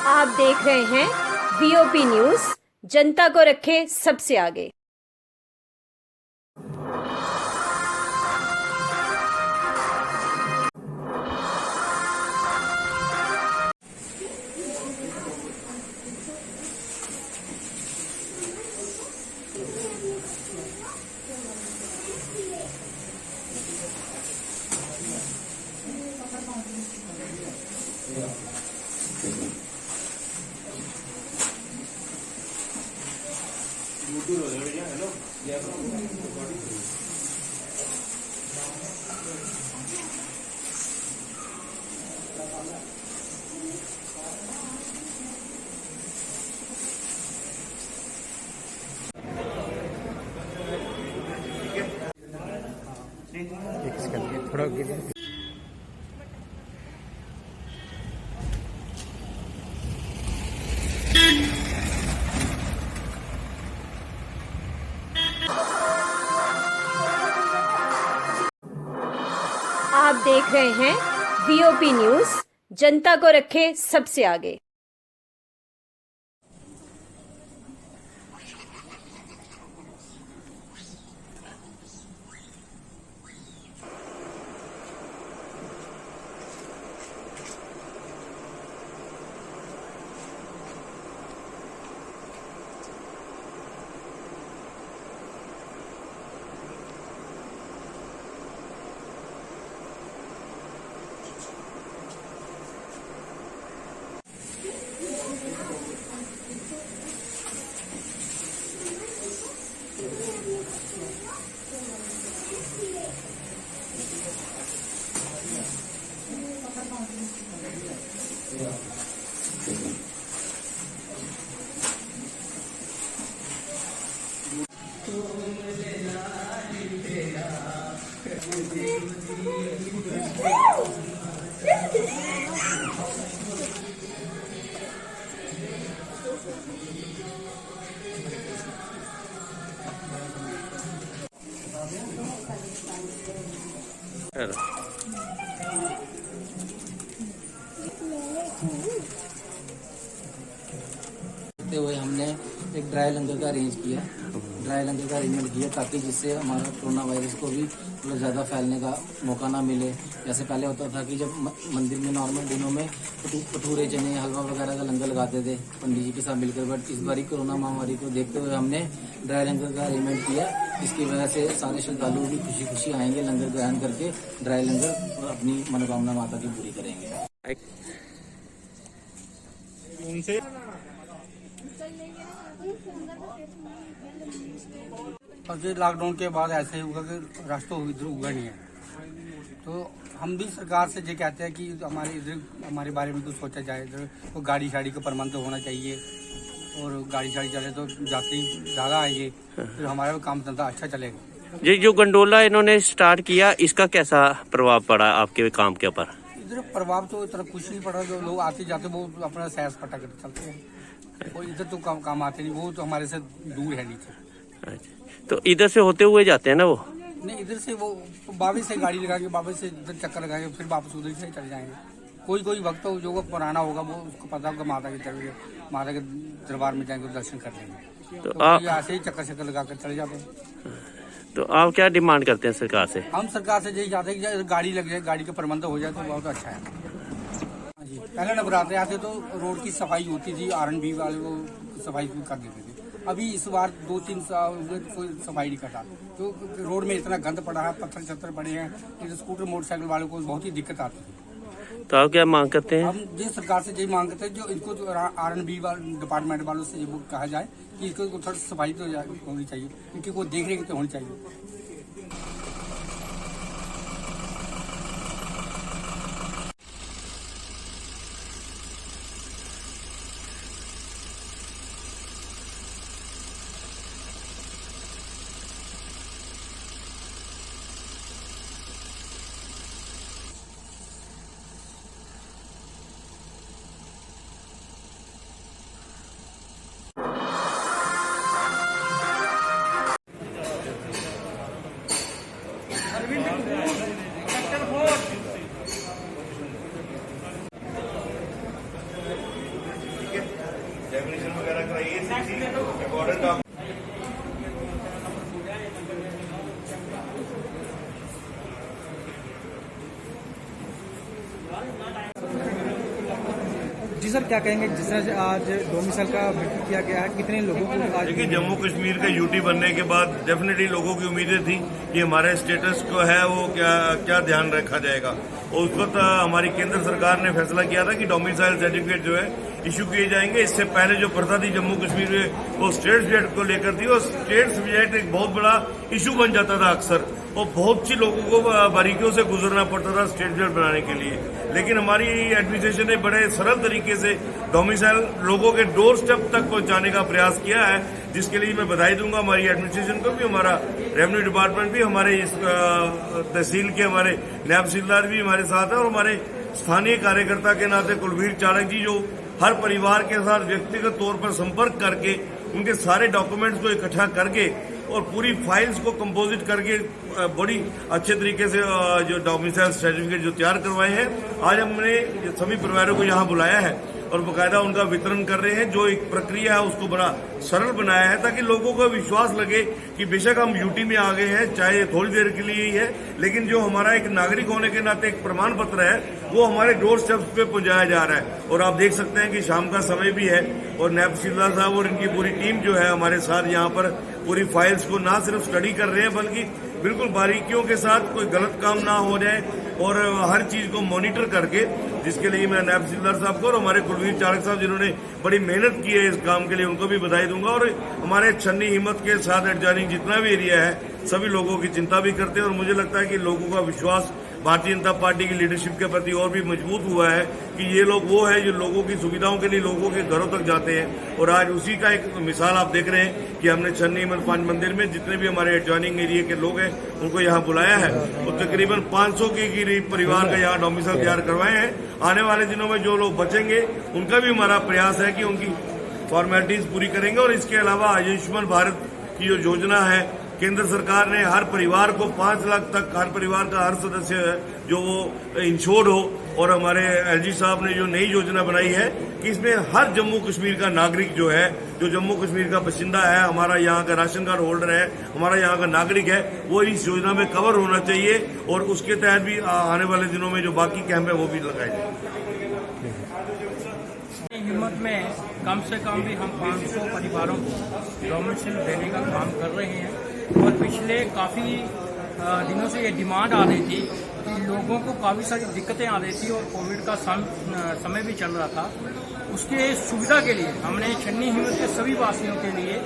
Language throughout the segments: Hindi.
आप देख रहे हैं वीओपी न्यूज, जनता को रखे सबसे आगे। थोड़ा आप देख रहे हैं वीओपी न्यूज, जनता को रखे सबसे आगे। हुए हमने एक ड्राई लंगर का अरेंज किया, ड्राई लंगर का अरेंजमेंट किया ताकि जिससे हमारा कोरोना वायरस को भी मतलब ज़्यादा फैलने का मौका ना मिले। जैसे पहले होता था कि जब मंदिर में नॉर्मल दिनों में भटूरे चने हलवा वगैरह का लंगर लगाते थे पंडित जी के साथ मिलकर, बट इस बारी कोरोना महामारी को देखते हुए हमने ड्राई लंगर का अरेंजमेंट किया। इसकी वजह से सारे श्रद्धालु भी खुशी खुशी आएंगे, लंगर ग्रहण करके ड्राई लंगर और अपनी मनोकामना माता की पूरी करेंगे। उनसे और जो लॉकडाउन के बाद ऐसे ही होगा कि रास्ता इधर होगा नहीं है, तो हम भी सरकार से ये कहते हैं कि हमारे इधर हमारे बारे में कुछ सोचा जाए। इधर तो गाड़ी शाड़ी का प्रबंध होना चाहिए और गाड़ी शाड़ी चले तो यात्री ज़्यादा आएंगे, फिर हमारा भी काम धंधा अच्छा चलेगा। ये जो गंडोला इन्होंने स्टार्ट किया, इसका कैसा प्रभाव पड़ा आपके काम के ऊपर? इधर प्रभाव तो इतना कुछ नहीं पड़ा, जो लोग आते जाते वो अपना सैर सपाटा करके चलते हैं, और इधर तो काम आते नहीं, वो तो हमारे से दूर है नीचे। तो इधर से होते हुए जाते हैं ना वो? नहीं, इधर से वो बाबे से गाड़ी लगा के बाबे से इधर चक्कर लगाएंगे, फिर वापस उधर से चले जाएंगे। कोई वक्त हो जो पुराना होगा वो उसको पता होगा, माता के दरबार में जाएंगे, दर्शन कर लेंगे। तो आप ऐसे ही चक्कर लगा कर चले जाते हैं। तो आप क्या डिमांड करते हैं सरकार से? हम सरकार से यही चाहते हैं कि गाड़ी लग जाए, गाड़ी का प्रबंध हो जाए तो बहुत अच्छा है। हाँ जी, पहले नवरात्रे आते तो रोड की सफाई होती थी, R&B वाले वो सफाई कर देते थे। अभी इस बार 2-3 साल कोई सफाई नहीं करता, तो रोड में इतना गंद पड़ा है, पत्थर चत्थर पड़े हैं, स्कूटर मोटरसाइकिल वालों को बहुत ही दिक्कत आती है। तो आप क्या मांग करते हैं? हम ये सरकार से यही मांग करते हैं, जो इनको R&B डिपार्टमेंट वालों से ये कहा जाए कि इसको थोड़ी सफाई तो होनी चाहिए, क्योंकि वो देख रेख तो होनी चाहिए। जी सर, क्या कहेंगे जिस तरह से आज डोमिसाइल का मृत्यु किया गया है, कितने लोगों को आज देखिए, जम्मू कश्मीर का यूटी बनने के बाद डेफिनेटली लोगों की उम्मीदें थी कि हमारे स्टेटस को है वो क्या ध्यान रखा जाएगा। और उस वक्त हमारी केंद्र सरकार ने फैसला किया था कि डोमिसाइल सर्टिफिकेट जो है इशू किए जाएंगे। इससे पहले जो प्रथा थी जम्मू कश्मीर में वो स्टेट सब्जेक्ट को लेकर थी, और स्टेट सब्जेक्ट एक बहुत बड़ा इशू बन जाता था अक्सर, और बहुत सी लोगों को बारीकियों से गुजरना पड़ता था स्टेट सब्जेक्ट बनाने के लिए। लेकिन हमारी एडमिनिस्ट्रेशन ने बड़े सरल तरीके से डोमिसाइल लोगों के डोर स्टेप तक पहुंचाने का प्रयास किया है, जिसके लिए मैं बधाई दूंगा हमारी एडमिनिस्ट्रेशन को भी, हमारा रेवेन्यू डिपार्टमेंट भी, हमारे इस तहसील के हमारे नायब तहसीलदार भी हमारे साथ है, और हमारे स्थानीय कार्यकर्ता के नाते कुलवीर चाणक जी जो हर परिवार के साथ व्यक्तिगत तौर पर संपर्क करके उनके सारे डॉक्यूमेंट्स को इकट्ठा करके और पूरी फाइल्स को कंपोजिट करके बड़ी अच्छे तरीके से जो डोमिसाइल सर्टिफिकेट जो तैयार करवाए हैं, आज हमने सभी परिवारों को यहाँ बुलाया है और बाकायदा उनका वितरण कर रहे हैं। जो एक प्रक्रिया है उसको बड़ा सरल बनाया है ताकि लोगों को विश्वास लगे कि बेशक हम यूटी में आ गए हैं, चाहे थोड़ी देर के लिए ही है, लेकिन जो हमारा एक नागरिक होने के नाते एक प्रमाण पत्र है वो हमारे डोर स्टेप्स पे पहुंचाया जा रहा है। और आप देख सकते हैं कि शाम का समय भी है और नायब तहसीलदार साहब और इनकी पूरी टीम जो है हमारे साथ यहाँ पर पूरी फाइल्स को ना सिर्फ स्टडी कर रहे हैं बल्कि बिल्कुल बारीकियों के साथ कोई गलत काम ना हो जाए और हर चीज को मॉनिटर करके, जिसके लिए मैं नायब तहसीलदार साहब को और हमारे कुलवीर चाणक साहब जिन्होंने बड़ी मेहनत की है इस काम के लिए, उनको भी बधाई दूंगा। और हमारे छन्नी हिम्मत के साथ एडजॉइनिंग जितना भी एरिया है सभी लोगों की चिंता भी करते हैं, और मुझे लगता है कि लोगों का विश्वास भारतीय जनता पार्टी की लीडरशिप के प्रति और भी मजबूत हुआ है कि ये लोग वो है जो लोगों की सुविधाओं के लिए लोगों के घरों तक जाते हैं। और आज उसी का एक मिसाल आप देख रहे हैं कि हमने छन्नी हिम्मत पांच मंदिर में जितने भी हमारे एडजॉइनिंग एरिया के लोग हैं उनको यहाँ बुलाया है, तो तकरीबन 500 के करीब परिवार का यहाँ डोमिसाइल तैयार करवाए हैं। आने वाले दिनों में जो लोग बचेंगे उनका भी हमारा प्रयास है कि उनकी फॉर्मेलिटीज पूरी करेंगे। और इसके अलावा आयुष्मान भारत की जो योजना है, केंद्र सरकार ने हर परिवार को 5 लाख तक, हर परिवार का हर सदस्य है जो वो इंश्योर्ड हो, और हमारे एलजी साहब ने जो नई योजना बनाई है कि इसमें हर जम्मू कश्मीर का नागरिक जो है, जो जम्मू कश्मीर का बाशिंदा है, हमारा यहाँ का राशन कार्ड होल्डर है, हमारा यहाँ का नागरिक है, वो इस योजना में कवर होना चाहिए। और उसके तहत भी आने वाले दिनों में जो बाकी कैंप है वो भी लगाए जाए। हिम्मत में कम से कम भी हम 500 परिवारों को डोमिसाइल देने का काम कर रहे हैं, और पिछले काफ़ी दिनों से ये डिमांड आ रही थी कि लोगों को काफ़ी सारी दिक्कतें आ रही थी और कोविड का समय भी चल रहा था। उसके सुविधा के लिए हमने छन्नी हिम्मत के सभी वासियों के लिए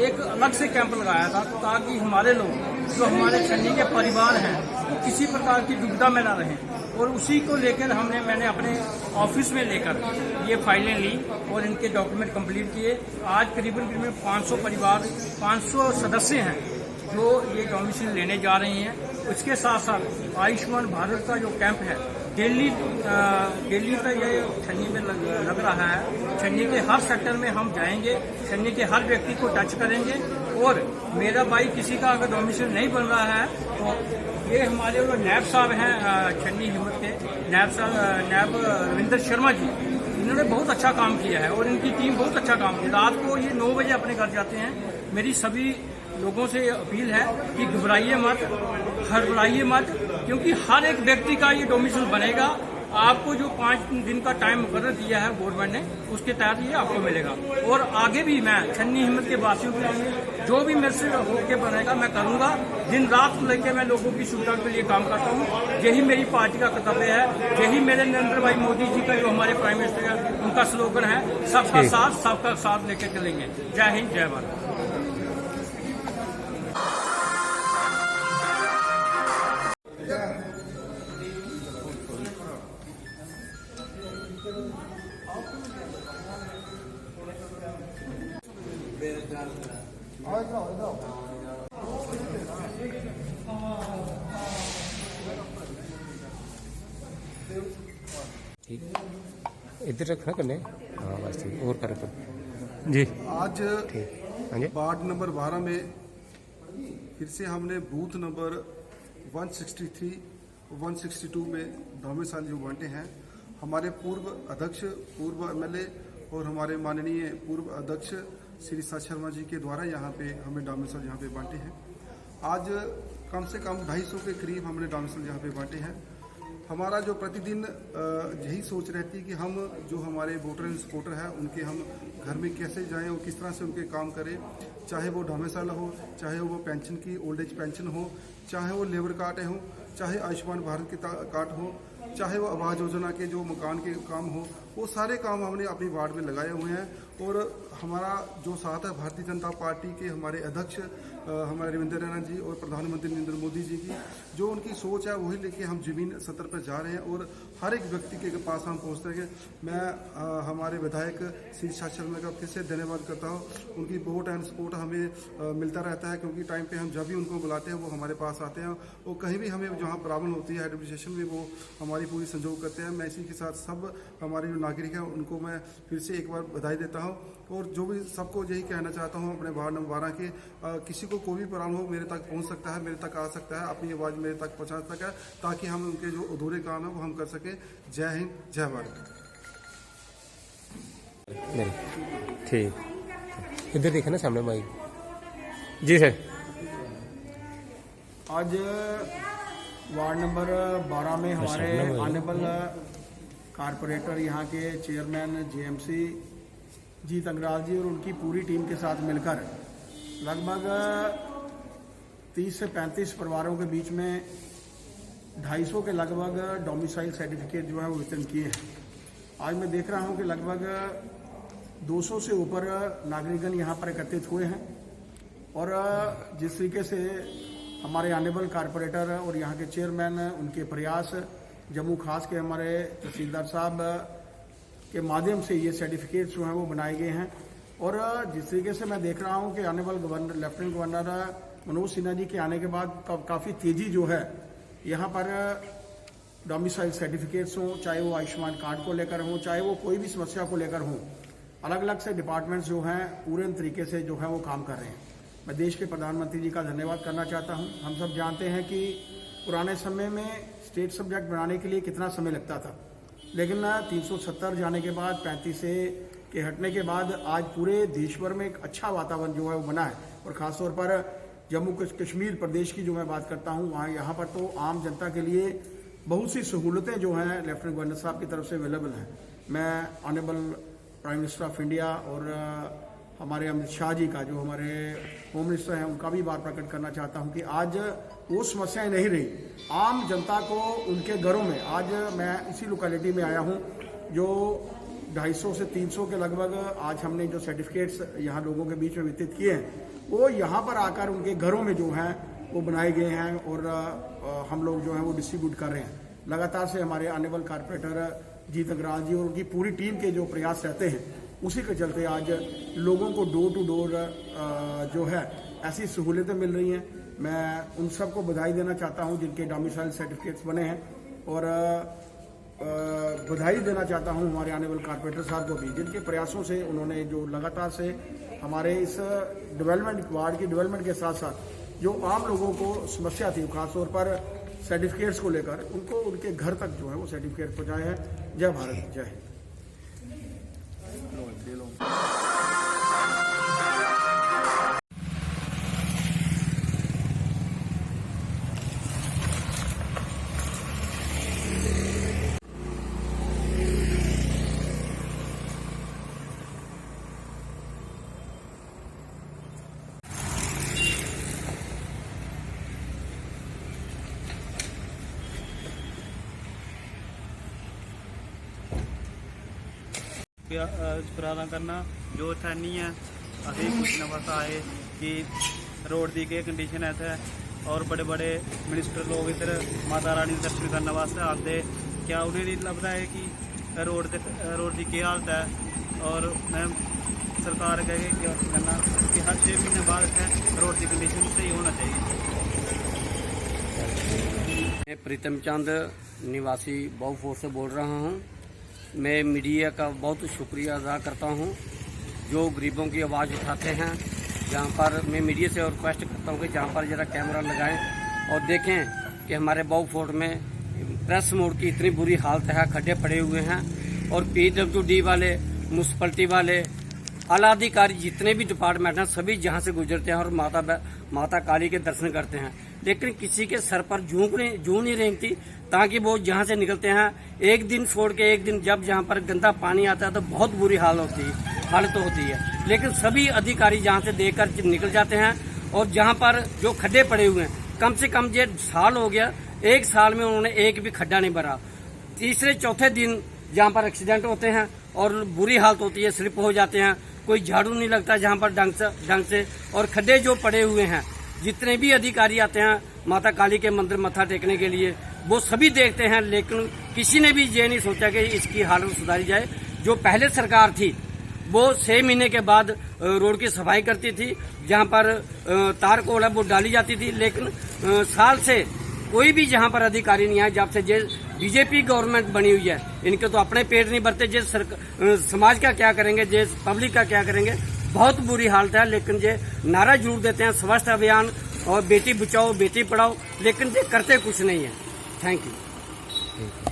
एक अलग से कैंप लगाया था ताकि हमारे लोग जो हमारे छन्नी के परिवार हैं वो किसी प्रकार की दुविधा में न रहें। और उसी को लेकर मैंने अपने ऑफिस में लेकर ये फाइलें ली और इनके डॉक्यूमेंट कंप्लीट किए। आज करीबन 500 परिवार, 500 सदस्य हैं जो ये डोमिसाइल लेने जा रहे हैं। उसके साथ साथ आयुष्मान भारत का जो कैंप है दिल्ली का ये छन्नी में लग रहा है। छन्नी के हर सेक्टर में हम जाएंगे, छन्नी के हर व्यक्ति को टच करेंगे। और मेरा भाई किसी का अगर डोमिसाइल नहीं बन रहा है तो ये हमारे जो नायब साहब हैं छन्नी हिम्मत के नायब रविंद्र शर्मा जी, इन्होंने बहुत अच्छा काम किया है और इनकी टीम बहुत अच्छा काम किया। रात को ये 9 बजे अपने घर जाते हैं। मेरी सभी लोगों से अपील है कि घबराइए मत, हड़बड़ाइए मत, क्योंकि हर एक व्यक्ति का ये डोमिसाइल बनेगा। आपको जो 5 दिन का टाइम मुकर्रर दिया है गवर्नमेंट ने, उसके तहत ये आपको मिलेगा। और आगे भी मैं छन्नी हिम्मत के वासियों के लिए जो भी मेरे से होके बनेगा मैं करूंगा। दिन रात लेकर मैं लोगों की सुविधा के लिए काम करता हूँ। यही मेरी पार्टी का कर्तव्य है, यही मेरे नरेंद्र भाई मोदी जी का जो हमारे प्राइम मिनिस्टर है उनका स्लोगन है, सबका साथ सबका साथ लेकर चलेंगे। जय हिंद, जय भारत। इधर रखना करने, हाँ बस ठीक, और कर जी। आज हाँ जी, वार्ड नंबर 12 में फिर से हमने बूथ नंबर 163, 162 में डोमिसाइल जो बांटे हैं। हमारे पूर्व अध्यक्ष, पूर्व एमएलए और हमारे माननीय पूर्व अध्यक्ष श्री सत शर्मा जी के द्वारा यहाँ पे हमें डोमिसाइल यहाँ पे बांटे हैं। आज कम से कम 250 के करीब हमने डोमिसाइल यहाँ पे बांटे हैं। हमारा जो प्रतिदिन यही सोच रहती है कि हम जो हमारे वोटर एंड सपोर्टर हैं उनके हम घर में कैसे जाएं और किस तरह से उनके काम करें, चाहे वो डोमिसाइल हो, चाहे वो पेंशन की ओल्ड एज पेंशन हो, चाहे वो लेबर कार्ड हो, चाहे आयुष्मान भारत के कार्ड हो, चाहे वो आवास योजना के जो मकान के काम हो, वो सारे काम हमने अपनी वार्ड में लगाए हुए हैं। और हमारा जो साथ है भारतीय जनता पार्टी के हमारे अध्यक्ष हमारे रविंद्र रैना जी और प्रधानमंत्री नरेंद्र मोदी जी की जो उनकी सोच है वही लेके हम जमीन सतर पर जा रहे हैं और हर एक व्यक्ति के पास हम पहुंचते हैं। मैं हमारे विधायक श्री सत शर्मा का फिर से धन्यवाद करता हूं। उनकी वोट एंड सपोर्ट हमें मिलता रहता है, क्योंकि टाइम पे हम जब भी उनको बुलाते हैं वो हमारे पास आते हैं और कहीं भी हमें जहाँ प्रॉब्लम होती है एडमिनिस्ट्रेशन में वो हमारी पूरी सहयोग करते हैं। मैं इसी के साथ सब हमारे जो नागरिक हैं उनको मैं फिर से एक बार बधाई देता हूँ और जो भी सबको यही कहना चाहता हूँ अपने वार्ड नंबर 12 के किसी को कोई भी प्रॉब्लम हो मेरे तक पहुँच सकता है, मेरे तक आ सकता है, अपनी आवाज़ मेरे तक पहुँचा सकता है, ताकि हम उनके जो अधूरे काम है वो हम कर सकें। जय हिंद, जय भारत। ठीक, इधर देखा ना सामने माइक जी सर। आज वार्ड नंबर 12 में हमारे ऑनरेबल कारपोरेटर यहाँ के चेयरमैन जेएमसी जीत अंगराल जी और उनकी पूरी टीम के साथ मिलकर लगभग 30 से 35 परिवारों के बीच में 250 के लगभग डोमिसाइल सर्टिफिकेट जो है वो वितरण किए हैं। आज मैं देख रहा हूँ कि लगभग 200 से ऊपर नागरिकगण यहाँ पर एकत्रित हुए हैं और जिस तरीके से हमारे ऑनरेबल कारपोरेटर और यहाँ के चेयरमैन उनके प्रयास जम्मू खास के हमारे तहसीलदार साहब के माध्यम से ये सर्टिफिकेट्स जो हैं वो बनाए गए हैं। और जिस तरीके से मैं देख रहा हूँ कि honourable governor lieutenant governor Manoj Sinha ji के आने के बाद काफ़ी तेज़ी जो है यहाँ पर डोमिसाइल सर्टिफिकेट्स हों, चाहे वो आयुष्मान कार्ड को लेकर हों, चाहे वो कोई भी समस्या को लेकर हों, अलग अलग से डिपार्टमेंट्स जो हैं पूरे तरीके से जो है वो काम कर रहे हैं। मैं देश के प्रधानमंत्री जी का धन्यवाद करना चाहता हूं। हम सब जानते हैं कि पुराने समय में स्टेट सब्जेक्ट बनाने के लिए कितना समय लगता था, लेकिन 370 जाने के बाद 35 के हटने के बाद आज पूरे देश भर में एक अच्छा वातावरण जो है वो बना है। और ख़ासतौर पर जम्मू कश्मीर प्रदेश की जो मैं बात करता हूँ वहाँ यहाँ पर तो आम जनता के लिए बहुत सी सहूलतें जो हैं लेफ्टिनेंट गवर्नर साहब की तरफ से अवेलेबल हैं। मैं honourable prime minister of India और हमारे अमित शाह जी का जो हमारे होम मिनिस्टर हैं उनका भी बात प्रकट करना चाहता हूं कि आज वो समस्याएं नहीं रही। आम जनता को उनके घरों में, आज मैं इसी लोकेलिटी में आया हूं जो 250 से 300 के लगभग आज हमने जो सर्टिफिकेट्स यहाँ लोगों के बीच में वितरित किए हैं वो यहाँ पर आकर उनके घरों में जो हैं वो बनाए गए हैं और हम लोग जो हैं वो डिस्ट्रीब्यूट कर रहे हैं। लगातार से हमारे ऑनरेबल कारपोरेटर जीत अग्रवाल जी और उनकी पूरी टीम के जो प्रयास रहते हैं उसी के चलते आज लोगों को डोर टू डोर जो है ऐसी सहूलियतें मिल रही हैं। मैं उन सबको बधाई देना चाहता हूं जिनके डोमिसाइल सर्टिफिकेट्स बने हैं और बधाई देना चाहता हूं हमारे ऑनरेबल कारपोरेटर साहब को भी, जिनके प्रयासों से उन्होंने जो लगातार से हमारे इस डेवलपमेंट वार्ड की डेवलपमेंट के साथ साथ जो आम लोगों को समस्या थी खासतौर पर सर्टिफिकेट्स को लेकर उनको उनके घर तक जो है वो सर्टिफिकेट पहुँचाए हैं। जय भारत, जय हिंद। पुराना करना जो इत्थै नहीं है असें पुच्छने वास्ते आए कि रोड की केह् कंडीशन है इत्थै और बड़े बड़े मिनिस्टर लोग इधर माता रानी दे दर्शन करने वास्ते आते, क्या उन्हें नहीं लगता है कि रोड की केह् हालत है। और मैं सरकार अग्गें कहना कि हर 6 महीने बाद इत्थै रोड की कंडीशन सही होना चाहिए। मैं प्रीतम चंद निवासी बहुफोर से बोल रहा हूँ। मैं मीडिया का बहुत शुक्रिया अदा करता हूँ जो गरीबों की आवाज़ उठाते हैं। जहाँ पर मैं मीडिया से रिक्वेस्ट करता हूँ कि जहाँ पर ज़रा कैमरा लगाएं और देखें कि हमारे बहुफोर्ट में प्रेस मोड़ की इतनी बुरी हालत है, खड्डे पड़े हुए हैं और PWD वाले म्यूनसिपलिटी वाले, आला अधिकारी, जितने भी डिपार्टमेंट हैं सभी जहाँ से गुजरते हैं और माता काली के दर्शन करते हैं, लेकिन किसी के सर पर जूं नहीं रेंगती, ताकि वो जहाँ से निकलते हैं एक दिन छोड़ के एक दिन, जब जहाँ पर गंदा पानी आता है तो बहुत बुरी हालत होती है। लेकिन सभी अधिकारी जहाँ से देखकर निकल जाते हैं, और जहाँ पर जो खड्डे पड़े हुए हैं, कम से कम ये साल हो गया, एक साल में उन्होंने एक भी खड्डा नहीं भरा। तीसरे चौथे दिन जहाँ पर एक्सीडेंट होते हैं और बुरी हालत होती है, स्लिप हो जाते हैं, कोई झाड़ू नहीं लगता जहाँ पर ढंग से, और खड्डे जो पड़े हुए हैं, जितने भी अधिकारी आते हैं माता काली के मंदिर मत्था टेकने के लिए, वो सभी देखते हैं, लेकिन किसी ने भी ये नहीं सोचा कि इसकी हालत सुधारी जाए। जो पहले सरकार थी वो 6 महीने के बाद रोड की सफाई करती थी, जहाँ पर तार कोल है वो डाली जाती थी, लेकिन साल से कोई भी जहाँ पर अधिकारी नहीं आया। जब से जे बीजेपी गवर्नमेंट बनी हुई है, इनके तो अपने पेट नहीं भरते, जे समाज का क्या करेंगे, जे पब्लिक का क्या करेंगे। बहुत बुरी हालत है, लेकिन ये नारा जरूर देते हैं स्वच्छ अभियान और बेटी बचाओ बेटी पढ़ाओ, लेकिन ये करते कुछ नहीं है। Thank you.